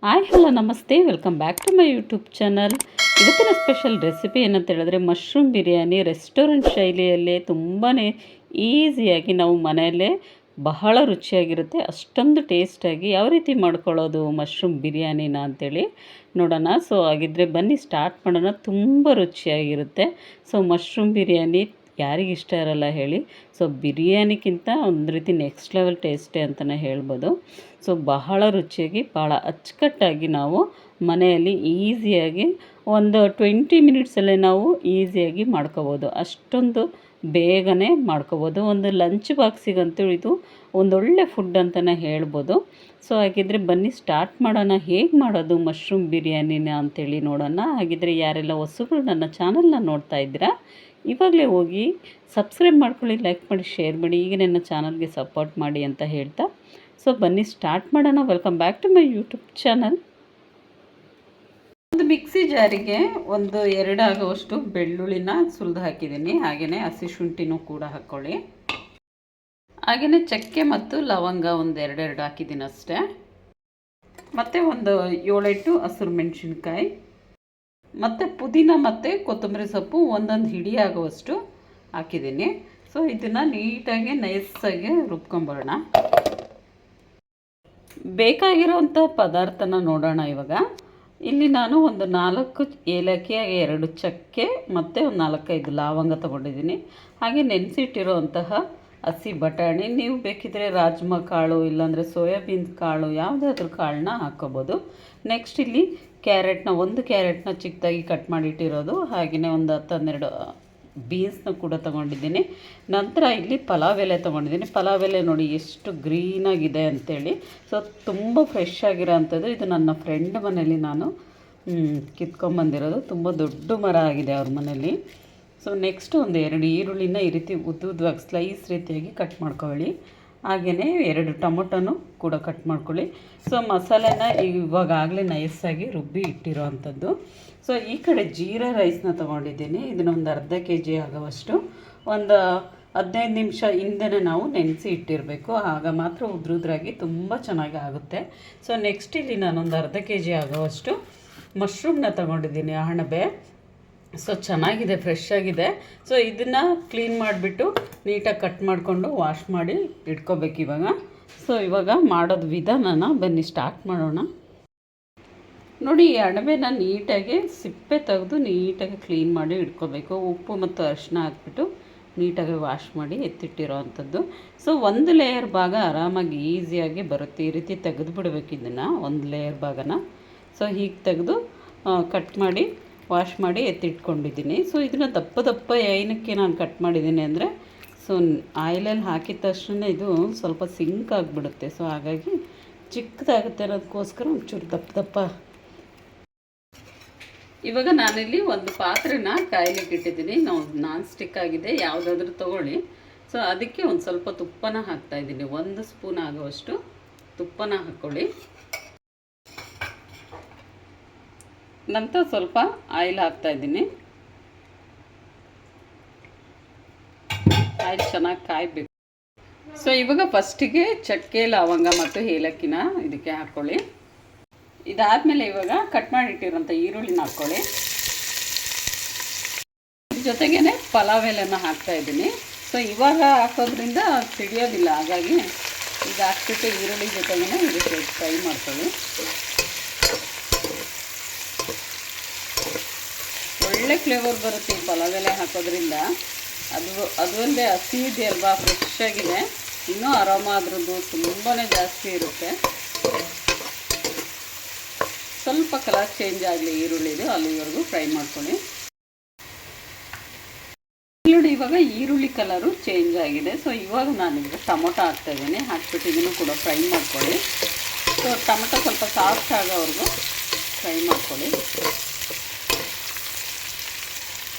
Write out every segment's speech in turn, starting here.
Hi hello ನಮಸ್ತೆ, welcome back to my YouTube channel. ಇವತ್ತಿನ special recipe ಏನಂತ ಹೇಳಿದ್ರೆ ಮಶ್ರೂಮ್ ಬಿರಿಯಾನಿ. ರೆಸ್ಟೋರೆಂಟ್ ಶೈಲಿಯಲ್ಲೇ ತುಂಬಾ ಈಸಿಯಾಗಿ ನಾವು ಮನೆಯಲ್ಲೇ ಬಹಳ ರುಚಿಯಾಗಿರುತ್ತೆ, ಅಷ್ಟೊಂದು ಟೇಸ್ಟಾಗಿ ಯಾವ ರೀತಿ ಮಾಡ್ಕೊಳ್ಳೋದು ಮಶ್ರೂಮ್ ಬಿರಿಯಾನಿನ ಅಂಥೇಳಿ ನೋಡೋಣ. ಸೊ ಹಾಗಿದ್ದರೆ ಬನ್ನಿ ಸ್ಟಾರ್ಟ್ ಮಾಡೋಣ. ತುಂಬ ರುಚಿಯಾಗಿರುತ್ತೆ. ಸೊ ಮಶ್ರೂಮ್ ಬಿರಿಯಾನಿ ಯಾರಿಗೆ ಇಷ್ಟ ಇರಲ್ಲ ಹೇಳಿ. ಸೊ ಬಿರಿಯಾನಿಗಿಂತ ಒಂದು ರೀತಿ ನೆಕ್ಸ್ಟ್ ಲೆವೆಲ್ ಟೇಸ್ಟೇ ಅಂತಲೇ ಹೇಳ್ಬೋದು. ಸೊ ಬಹಳ ರುಚಿಯಾಗಿ ಭಾಳ ಅಚ್ಚುಕಟ್ಟಾಗಿ ನಾವು ಮನೆಯಲ್ಲಿ ಈಸಿಯಾಗಿ ಒಂದು 20 ಮಿನಿಟ್ಸಲ್ಲೇ ನಾವು ಈಸಿಯಾಗಿ ಮಾಡ್ಕೋಬೋದು. ಅಷ್ಟೊಂದು ಬೇಗನೆ ಮಾಡ್ಕೋಬೋದು. ಒಂದು ಲಂಚ್ ಬಾಕ್ಸಿಗಂತೂ ಇದು ಒಂದೊಳ್ಳೆ ಫುಡ್ ಅಂತಲೇ ಹೇಳ್ಬೋದು. ಸೊ ಹಾಗಿದ್ದರೆ ಬನ್ನಿ ಸ್ಟಾರ್ಟ್ ಮಾಡೋಣ. ಹೇಗೆ ಮಾಡೋದು ಮಶ್ರೂಮ್ ಬಿರಿಯಾನಿನ ಅಂಥೇಳಿ ನೋಡೋಣ. ಹಾಗಿದ್ದರೆ ಯಾರೆಲ್ಲ ಹೊಸಬ್ರು ನನ್ನ ಚಾನಲ್ನ ನೋಡ್ತಾ ಇದ್ದೀರಾ, ಇವಾಗಲೇ ಹೋಗಿ ಸಬ್ಸ್ಕ್ರೈಬ್ ಮಾಡ್ಕೊಳ್ಳಿ, ಲೈಕ್ ಮಾಡಿ, ಶೇರ್ ಮಾಡಿ, ಈಗ ನನ್ನ ಚಾನಲ್ಗೆ ಸಪೋರ್ಟ್ ಮಾಡಿ ಅಂತ ಹೇಳ್ತಾ ಸೊ ಬನ್ನಿ ಸ್ಟಾರ್ಟ್ ಮಾಡೋಣ. Welcome back to my YouTube channel. ಒಂದು ಮಿಕ್ಸಿ ಜಾರಿಗೆ ಒಂದು 2 ಆಗುವಷ್ಟು ಬೆಳ್ಳುಳ್ಳಿನ ಸುಲಿದು ಹಾಕಿದ್ದೀನಿ. ಹಾಗೆಯೇ ಹಸಿ ಶುಂಠಿನೂ ಕೂಡ ಹಾಕ್ಕೊಳ್ಳಿ. ಹಾಗೆಯೇ ಚಕ್ಕೆ ಮತ್ತು ಲವಂಗ ಒಂದು 2 ಹಾಕಿದ್ದೀನಿ ಅಷ್ಟೇ. ಮತ್ತು ಒಂದು 7-8 ಹಸಿರು ಮೆಣಸಿನ್ಕಾಯಿ ಮತ್ತು ಪುದೀನ ಮತ್ತು ಕೊತ್ತಂಬರಿ ಸೊಪ್ಪು ಒಂದೊಂದು ಹಿಡಿ ಆಗುವಷ್ಟು ಹಾಕಿದ್ದೀನಿ. ಸೊ ಇದನ್ನು ನೀಟಾಗಿ ನೈಸಾಗಿ ರುಬ್ಕೊಂಬರೋಣ. ಬೇಕಾಗಿರೋವಂಥ ಪದಾರ್ಥನ ನೋಡೋಣ ಇವಾಗ. ಇಲ್ಲಿ ನಾನು ಒಂದು 4 ಏಲಕ್ಕಿ, 2 ಚಕ್ಕೆ ಮತ್ತು ಒಂದು 4-5 ಲವಂಗ ತೊಗೊಂಡಿದ್ದೀನಿ. ಹಾಗೆ ನೆನೆಸಿಟ್ಟಿರೋವಂತಹ ಹಸಿ ಬಟಾಣಿ, ನೀವು ಬೇಕಿದ್ದರೆ ರಾಜ್ಮಾ ಕಾಳು ಇಲ್ಲಾಂದರೆ ಸೋಯಾಬೀನ್ ಕಾಳು ಯಾವುದಾದ್ರೂ ಕಾಳನ್ನ ಹಾಕ್ಕೋಬೋದು. ನೆಕ್ಸ್ಟ್ ಇಲ್ಲಿ ಒಂದು ಕ್ಯಾರೆಟ್ನ ಚಿಕ್ಕದಾಗಿ ಕಟ್ ಮಾಡಿಟ್ಟಿರೋದು, ಹಾಗೆಯೇ ಒಂದು 10-12 ಬೀನ್ಸ್ನ ಕೂಡ ತೊಗೊಂಡಿದ್ದೀನಿ. ನಂತರ ಇಲ್ಲಿ ಪಲಾವ್ ಎಲೆ ತೊಗೊಂಡಿದ್ದೀನಿ. ಪಲಾವ್ ಎಲೆ ನೋಡಿ ಎಷ್ಟು ಗ್ರೀನಾಗಿದೆ ಅಂಥೇಳಿ. ಸೊ ತುಂಬ ಫ್ರೆಶ್ ಆಗಿರೋ ಅಂಥದ್ದು. ಇದು ನನ್ನ ಫ್ರೆಂಡ್ ಮನೇಲಿ ನಾನು ಕಿತ್ಕೊಂಬಂದಿರೋದು. ತುಂಬ ದೊಡ್ಡ ಮರ ಆಗಿದೆ ಅವ್ರ ಮನೇಲಿ. ಸೊ ನೆಕ್ಸ್ಟ್ ಒಂದು 2 ಈರುಳ್ಳಿನ ಈ ರೀತಿ ಉದ್ದುದ್ವಾಗಿ ಸ್ಲೈಸ್ ರೀತಿಯಾಗಿ ಕಟ್ ಮಾಡ್ಕೊಳ್ಳಿ. ಹಾಗೆಯೇ 2 ಟೊಮೊಟೊನು ಕೂಡ ಕಟ್ ಮಾಡ್ಕೊಳ್ಳಿ. ಸೊ ಮಸಾಲೆನ ಇವಾಗಲೇ ನೈಸಾಗಿ ರುಬ್ಬಿ ಇಟ್ಟಿರೋ ಅಂಥದ್ದು. ಸೊ ಈ ಕಡೆ ಜೀರಾ ರೈಸ್ನ ತೊಗೊಂಡಿದ್ದೀನಿ. ಇದನ್ನೊಂದು ಅರ್ಧ kg ಆಗುವಷ್ಟು ಒಂದು 15 ನಿಮಿಷ ಹಿಂದೆನೇ ನಾವು ನೆನೆಸಿ ಇಟ್ಟಿರಬೇಕು. ಆಗ ಮಾತ್ರ ಉದ್ರುದ್ರಾಗಿ ತುಂಬ ಚೆನ್ನಾಗಿ ಆಗುತ್ತೆ. ಸೊ ನೆಕ್ಸ್ಟ್ ಇಲ್ಲಿ ನಾನೊಂದು ಅರ್ಧ kg ಆಗುವಷ್ಟು ಮಶ್ರೂಮ್ನ ತೊಗೊಂಡಿದ್ದೀನಿ, ಅಣಬೆ. ಸೊ ಚೆನ್ನಾಗಿದೆ, ಫ್ರೆಶ್ ಆಗಿದೆ. ಸೊ ಇದನ್ನು ಕ್ಲೀನ್ ಮಾಡಿಬಿಟ್ಟು ನೀಟಾಗಿ ಕಟ್ ಮಾಡಿಕೊಂಡು ವಾಶ್ ಮಾಡಿ ಇಟ್ಕೋಬೇಕು ಇವಾಗ. ಸೊ ಇವಾಗ ಮಾಡೋದು ವಿಧಾನನ ಬನ್ನಿ ಸ್ಟಾರ್ಟ್ ಮಾಡೋಣ. ನೋಡಿ, ಈ ಅಣಬೆನ ನೀಟಾಗಿ ಸಿಪ್ಪೆ ತೆಗೆದು ನೀಟಾಗಿ ಕ್ಲೀನ್ ಮಾಡಿ ಇಟ್ಕೋಬೇಕು. ಉಪ್ಪು ಮತ್ತು ಅರಿಶಿನ ಹಾಕ್ಬಿಟ್ಟು ನೀಟಾಗಿ ವಾಶ್ ಮಾಡಿ ಎತ್ತಿಟ್ಟಿರೋ ಅಂಥದ್ದು. ಸೊ ಒಂದು ಲೇಯರ್ ಭಾಗ ಆರಾಮಾಗಿ ಈಸಿಯಾಗಿ ಬರುತ್ತೆ. ಈ ರೀತಿ ತೆಗೆದು ಬಿಡಬೇಕು ಇದನ್ನು, ಒಂದು ಲೇಯರ್ ಭಾಗನ. ಸೊ ಹೀಗೆ ತೆಗೆದು ಕಟ್ ಮಾಡಿ ವಾಶ್ ಮಾಡಿ ಎತ್ತಿಟ್ಕೊಂಡಿದ್ದೀನಿ. ಸೊ ಇದನ್ನು ದಪ್ಪ ಏನಕ್ಕೆ ನಾನು ಕಟ್ ಮಾಡಿದ್ದೀನಿ ಅಂದರೆ, ಸೊ ಆಯಿಲಲ್ಲಿ ಹಾಕಿದ ತಕ್ಷಣ ಇದು ಸ್ವಲ್ಪ ಸಿಂಕ್ ಆಗಿಬಿಡುತ್ತೆ. ಸೊ ಹಾಗಾಗಿ ಚಿಕ್ಕದಾಗುತ್ತೆ ಅನ್ನೋದಕ್ಕೋಸ್ಕರ ಒಂಚೂರು ದಪ್ಪ. ಇವಾಗ ನಾನಿಲ್ಲಿ ಒಂದು ಪಾತ್ರೆನ ಕಾಯ್ಲಿಕ್ಕೆ ಇಟ್ಟಿದ್ದೀನಿ. ನಾನ್ ಸ್ಟಿಕ್ ಆಗಿದೆ, ಯಾವುದಾದ್ರೂ ತೊಗೊಳ್ಳಿ. ಸೊ ಅದಕ್ಕೆ ಒಂದು ಸ್ವಲ್ಪ ತುಪ್ಪನ ಹಾಕ್ತಾಯಿದ್ದೀನಿ. 1 ಸ್ಪೂನ್ ಆಗುವಷ್ಟು ತುಪ್ಪನ ಹಾಕ್ಕೊಳ್ಳಿ. ನಂತರ ಸ್ವಲ್ಪ ಆಯಿಲ್ ಹಾಕ್ತಾಯಿದ್ದೀನಿ. ಆಯಿಲ್ ಚೆನ್ನಾಗಿ ಕಾಯಬೇಕು. ಸೊ ಇವಾಗ ಫಸ್ಟಿಗೆ ಚಕ್ಕೆ, ಲವಂಗ ಮತ್ತು ಏಲಕ್ಕಿನ ಇದಕ್ಕೆ ಹಾಕ್ಕೊಳ್ಳಿ. ಇದಾದಮೇಲೆ ಇವಾಗ ಕಟ್ ಮಾಡಿಟ್ಟಿರೋಂಥ ಈರುಳ್ಳಿನ ಹಾಕ್ಕೊಳ್ಳಿ. ಜೊತೆಗೇ ಪಲಾವ್ ಎಲೆನ ಹಾಕ್ತಾಯಿದ್ದೀನಿ. ಸೊ ಇವಾಗ ಹಾಕೋದ್ರಿಂದ ಸಿಡಿಯೋದಿಲ್ಲ, ಹಾಗಾಗಿ ಈಗ ಹಾಕ್ಬಿಟ್ಟು ಈರುಳ್ಳಿ ಜೊತೆಗೇ ಇದಕ್ಕೆ ಫ್ರೈ ಮಾಡ್ಕೊಳ್ಳಿ. ಒಳ್ಳೆ ಫ್ಲೇವರ್ ಬರುತ್ತೆ ಈ ಪಲಾವ್ ಎಲೆ ಹಾಕೋದ್ರಿಂದ. ಅದು ಅಲ್ಲದೆ ಹಸಿ ಇದೆಯಲ್ವಾ, ಫ್ರೆಶ್ ಆಗಿದೆ, ಇನ್ನೂ ಆರಾಮ ಅದ್ರದ್ದು ತುಂಬಾ ಜಾಸ್ತಿ ಇರುತ್ತೆ. ಸ್ವಲ್ಪ ಕಲರ್ ಚೇಂಜ್ ಆಗಲಿ ಈರುಳ್ಳಿದು, ಅಲ್ಲಿವರೆಗೂ ಫ್ರೈ ಮಾಡ್ಕೊಳ್ಳಿ. ನೋಡಿ, ಇವಾಗ ಈರುಳ್ಳಿ ಕಲರು ಚೇಂಜ್ ಆಗಿದೆ. ಸೊ ಇವಾಗ ನಾನಿವಾಗ ಟೊಮೊಟೊ ಹಾಕ್ತಾಯಿದ್ದೀನಿ. ಹಾಕ್ಬಿಟ್ಟು ಇದನ್ನು ಕೂಡ ಫ್ರೈ ಮಾಡ್ಕೊಳ್ಳಿ. ಸೊ ಟೊಮೊಟೊ ಸ್ವಲ್ಪ ಸಾಫ್ಟ್ ಆಗೋವರೆಗೂ ಫ್ರೈ ಮಾಡ್ಕೊಳ್ಳಿ.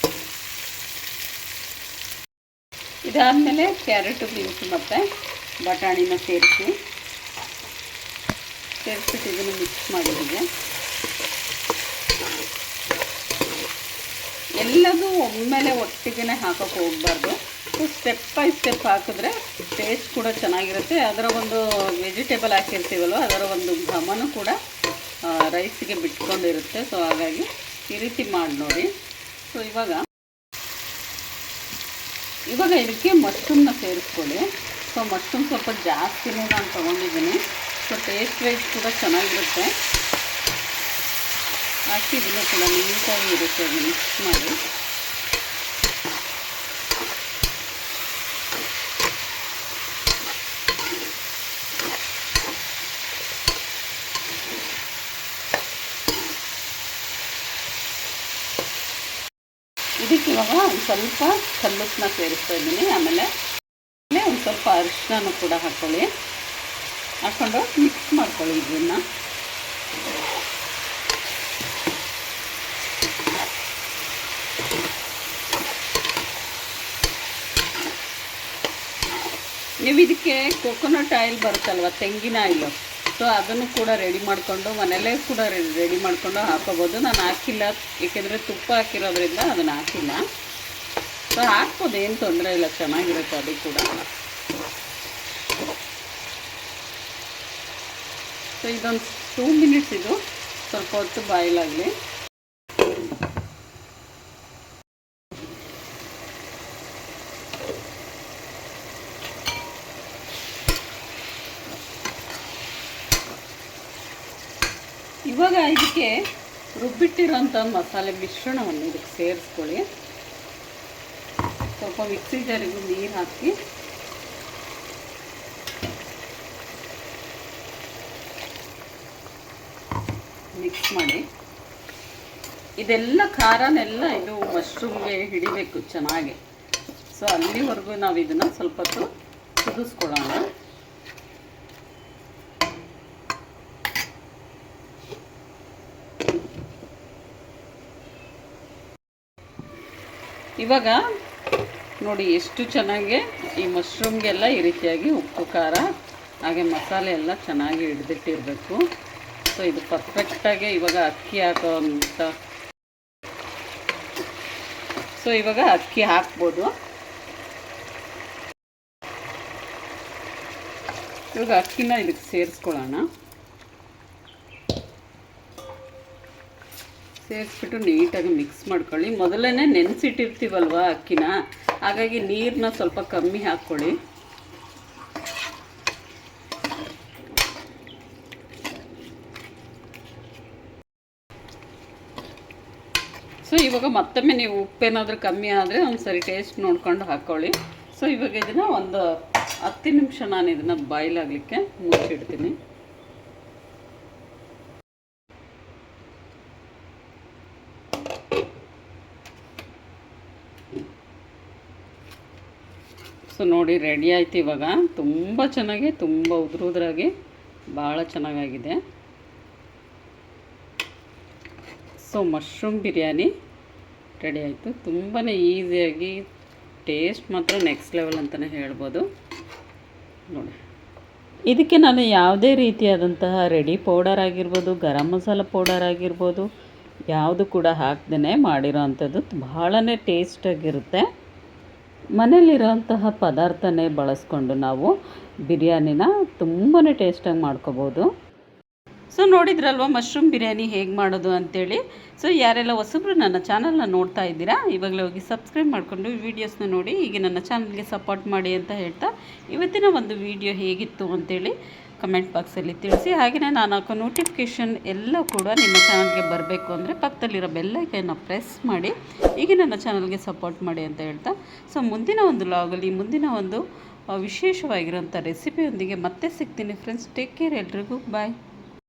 ಇದಾದಮೇಲೆ ಕ್ಯಾರೆಟು, ಬೀನ್ಸು ಮತ್ತು ಬಟಾಣಿನ ಸೇರಿಸ್ಬಿಟ್ಟು ಇದನ್ನು ಮಿಕ್ಸ್ ಮಾಡಿದ್ದೀನಿ. ಎಲ್ಲದೂ ಒಮ್ಮೆಲೆ ಒಟ್ಟಿಗೆ ಹಾಕೋಕ್ಕೆ ಹೋಗಬಾರ್ದು. ಸ್ಟೆಪ್ ಬೈ ಸ್ಟೆಪ್ ಹಾಕಿದ್ರೆ ಟೇಸ್ಟ್ ಕೂಡ ಚೆನ್ನಾಗಿರುತ್ತೆ. ಅದರ ಒಂದು ವೆಜಿಟೇಬಲ್ ಹಾಕಿರ್ತೀವಲ್ವ, ಅದರ ಒಂದು ಘಮನೂ ಕೂಡ ರೈಸಿಗೆ ಬಿಟ್ಕೊಂಡಿರುತ್ತೆ. ಸೊ ಹಾಗಾಗಿ ಈ ರೀತಿ ಮಾಡಿ ನೋಡಿ. ಸೊ ಇವಾಗ ಇದಕ್ಕೆ ಮಶ್ರೂಮ್ನ ಸೇರಿಸ್ಕೊಳ್ಳಿ. ಸೊ ಮಶ್ರೂಮ್ ಸ್ವಲ್ಪ ಜಾಸ್ತಿನೇ ನಾನು ತೊಗೊಂಡಿದ್ದೀನಿ. ಸೊ ಟೇಸ್ಟ್ ವೈಸ್ ಕೂಡ ಚೆನ್ನಾಗಿರುತ್ತೆ. ಹಾಕಿ ಇದನ್ನು ಕೂಡ ನೀಟಾಗಿ ಇರುತ್ತೆ, ಮಿಕ್ಸ್ ಮಾಡಿ. ಇದಕ್ಕೆ ಇವಾಗ ಒಂದು ಸ್ವಲ್ಪ ಕಲ್ಲುಪ್ಪನ್ನ ಸೇರಿಸ್ತಾ ಇದ್ದೀನಿ. ಆಮೇಲೆ ಒಂದು ಸ್ವಲ್ಪ ಅರಿಶಿನ ಕೂಡ ಹಾಕ್ಕೊಳ್ಳಿ. ಹಾಕ್ಕೊಂಡು ಮಿಕ್ಸ್ ಮಾಡ್ಕೊಳ್ಳಿ ಇದನ್ನು. ನೀವು ಇದಕ್ಕೆ ಕೊಕೊನಟ್ ಆಯಿಲ್ ಬರುತ್ತಲ್ವ, ತೆಂಗಿನ ಆಯಿಲು, ಸೊ ಅದನ್ನು ಕೂಡ ರೆಡಿ ಮಾಡಿಕೊಂಡು ಮನೆಯಲ್ಲೇ ಕೂಡ ರೆಡಿ ಮಾಡಿಕೊಂಡು ಹಾಕೋಬೋದು. ನಾನು ಹಾಕಿಲ್ಲ, ಏಕೆಂದರೆ ತುಪ್ಪ ಹಾಕಿರೋದ್ರಿಂದ ಅದನ್ನು ಹಾಕಿಲ್ಲ. ಸೊ ಹಾಕ್ಬೋದು, ಏನು ತೊಂದರೆ ಇಲ್ಲ, ಚೆನ್ನಾಗಿರುತ್ತೆ ಅದು ಕೂಡ. ಸೊ ಇದೊಂದು 2 ಮಿನಿಟ್ಸ್ ಇದು ಸ್ವಲ್ಪ ಹೊತ್ತು ಬಾಯ್ಲ್ ಆಗಲಿ. ಇವಾಗ ಇದಕ್ಕೆ ರುಬ್ಬಿಟ್ಟಿರೋಂಥ ಮಸಾಲೆ ಮಿಶ್ರಣವನ್ನು ಇದಕ್ಕೆ ಸೇರಿಸ್ಕೊಳ್ಳಿ. ಸ್ವಲ್ಪ ಮಿಕ್ಸಿ ಜಾರಿಗೂ ನೀರು ಹಾಕಿ ಮಿಕ್ಸ್ ಮಾಡಿ. ಇದೆಲ್ಲ ಖಾರನೆಲ್ಲ ಇದು ಮಶ್ರೂಮ್ಗೆ ಹಿಡಿಬೇಕು ಚೆನ್ನಾಗಿ. ಸೊ ಅಲ್ಲಿವರೆಗೂ ನಾವು ಇದನ್ನು ಸ್ವಲ್ಪ ಹೊತ್ತು ಕುದಿಸ್ಕೊಳ್ಳೋಣ. ಇವಾಗ ನೋಡಿ ಎಷ್ಟು ಚೆನ್ನಾಗಿ ಈ ಮಶ್ರೂಮ್ಗೆಲ್ಲ ಈ ರೀತಿಯಾಗಿ ಉಪ್ಪು ಖಾರ ಹಾಗೆ ಮಸಾಲೆ ಎಲ್ಲ ಚೆನ್ನಾಗಿ ಹಿಡಿದಿಟ್ಟಿರಬೇಕು. ಸೊ ಇದು ಪರ್ಫೆಕ್ಟಾಗಿ ಇವಾಗ ಅಕ್ಕಿ ಹಾಕೋಂಥ. ಸೊ ಇವಾಗ ಅಕ್ಕಿ ಹಾಕ್ಬೋದು. ಇವಾಗ ಅಕ್ಕಿನ ಇದಕ್ಕೆ ಸೇರಿಸ್ಕೊಳ್ಳೋಣ. ಸೇರಿಸ್ಬಿಟ್ಟು ನೀಟಾಗಿ ಮಿಕ್ಸ್ ಮಾಡ್ಕೊಳ್ಳಿ. ಮೊದಲೇ ನೆನೆಸಿಟ್ಟಿರ್ತೀವಲ್ವ ಅಕ್ಕಿನ, ಹಾಗಾಗಿ ನೀರನ್ನ ಸ್ವಲ್ಪ ಕಮ್ಮಿ ಹಾಕ್ಕೊಳ್ಳಿ. ಸೊ ಇವಾಗ ಮತ್ತೊಮ್ಮೆ ನೀವು ಉಪ್ಪೇನಾದರೂ ಕಮ್ಮಿ ಆದರೆ ಒಂದು ಸರಿ ಟೇಸ್ಟ್ ನೋಡ್ಕೊಂಡು ಹಾಕ್ಕೊಳ್ಳಿ. ಸೊ ಇವಾಗ ಇದನ್ನು ಒಂದು 10 ನಿಮಿಷ ನಾನು ಇದನ್ನು ಬಾಯ್ಲ್ ಆಗಲಿಕ್ಕೆ ಮುಚ್ಚಿಡ್ತೀನಿ. ಸೊ ನೋಡಿ ರೆಡಿ ಆಯ್ತು. ಇವಾಗ ತುಂಬ ಚೆನ್ನಾಗಿ, ತುಂಬ ಉದುರಾಗಿ ಭಾಳ ಚೆನ್ನಾಗಾಗಿದೆ. ಸೊ ಮಶ್ರೂಮ್ ಬಿರಿಯಾನಿ ರೆಡಿ ಆಯಿತು. ತುಂಬಾ ಈಸಿಯಾಗಿ, ಟೇಸ್ಟ್ ಮಾತ್ರ ನೆಕ್ಸ್ಟ್ ಲೆವೆಲ್ ಅಂತಲೇ ಹೇಳ್ಬೋದು. ನೋಡಿ ಇದಕ್ಕೆ ನಾನು ಯಾವುದೇ ರೀತಿಯಾದಂತಹ ರೆಡಿ ಪೌಡರ್ ಆಗಿರ್ಬೋದು, ಗರಂ ಮಸಾಲ ಪೌಡರ್ ಆಗಿರ್ಬೋದು, ಯಾವುದು ಕೂಡ ಹಾಕ್ದೇ ಮಾಡಿರೋ ಅಂಥದ್ದು ಬಹಳನೇ ಟೇಸ್ಟಾಗಿರುತ್ತೆ. ಮನೇಲಿರೋಂತಹ ಪದಾರ್ಥನೇ ಬಳಸ್ಕೊಂಡು ನಾವು ಬಿರಿಯಾನಿನ ತುಂಬಾ ಟೇಸ್ಟಾಗಿ ಮಾಡ್ಕೋಬೋದು. ಸೊ ನೋಡಿದ್ರಲ್ವ ಮಶ್ರೂಮ್ ಬಿರಿಯಾನಿ ಹೇಗೆ ಮಾಡೋದು ಅಂಥೇಳಿ. ಸೊ ಯಾರೆಲ್ಲ ಹೊಸಬ್ರು ನನ್ನ ಚಾನಲ್ನ ನೋಡ್ತಾ ಇದ್ದೀರಾ, ಇವಾಗಲೇ ಹೋಗಿ ಸಬ್ಸ್ಕ್ರೈಬ್ ಮಾಡಿಕೊಂಡು ವೀಡಿಯೋಸ್ನ ನೋಡಿ ಹೀಗೆ ನನ್ನ ಚಾನಲ್ಗೆ ಸಪೋರ್ಟ್ ಮಾಡಿ ಅಂತ ಹೇಳ್ತಾ, ಇವತ್ತಿನ ಒಂದು ವಿಡಿಯೋ ಹೇಗಿತ್ತು ಅಂಥೇಳಿ ಕಮೆಂಟ್ ಬಾಕ್ಸಲ್ಲಿ ತಿಳಿಸಿ. ಹಾಗೆಯೇ ನಾನು ಹಾಕೋ ನೋಟಿಫಿಕೇಷನ್ ಎಲ್ಲ ಕೂಡ ನಿಮ್ಮ ಚಾನಲ್ಗೆ ಬರಬೇಕು ಅಂದರೆ ಪಕ್ಕದಲ್ಲಿರೋ ಬೆಲ್ಲೈಕನ್ನ ಪ್ರೆಸ್ ಮಾಡಿ ಹೀಗೆ ನನ್ನ ಚಾನಲ್ಗೆ ಸಪೋರ್ಟ್ ಮಾಡಿ ಅಂತ ಹೇಳ್ತಾ, ಸೊ ಮುಂದಿನ ಒಂದು ಲಾಗಲ್ಲಿ ಮುಂದಿನ ಒಂದು ವಿಶೇಷವಾಗಿರೋಂಥ ರೆಸಿಪಿಯೊಂದಿಗೆ ಮತ್ತೆ ಸಿಗ್ತೀನಿ ಫ್ರೆಂಡ್ಸ್. ಟೇಕ್ ಕೇರ್, ಎಲ್ರಿಗೂ ಬಾಯ್.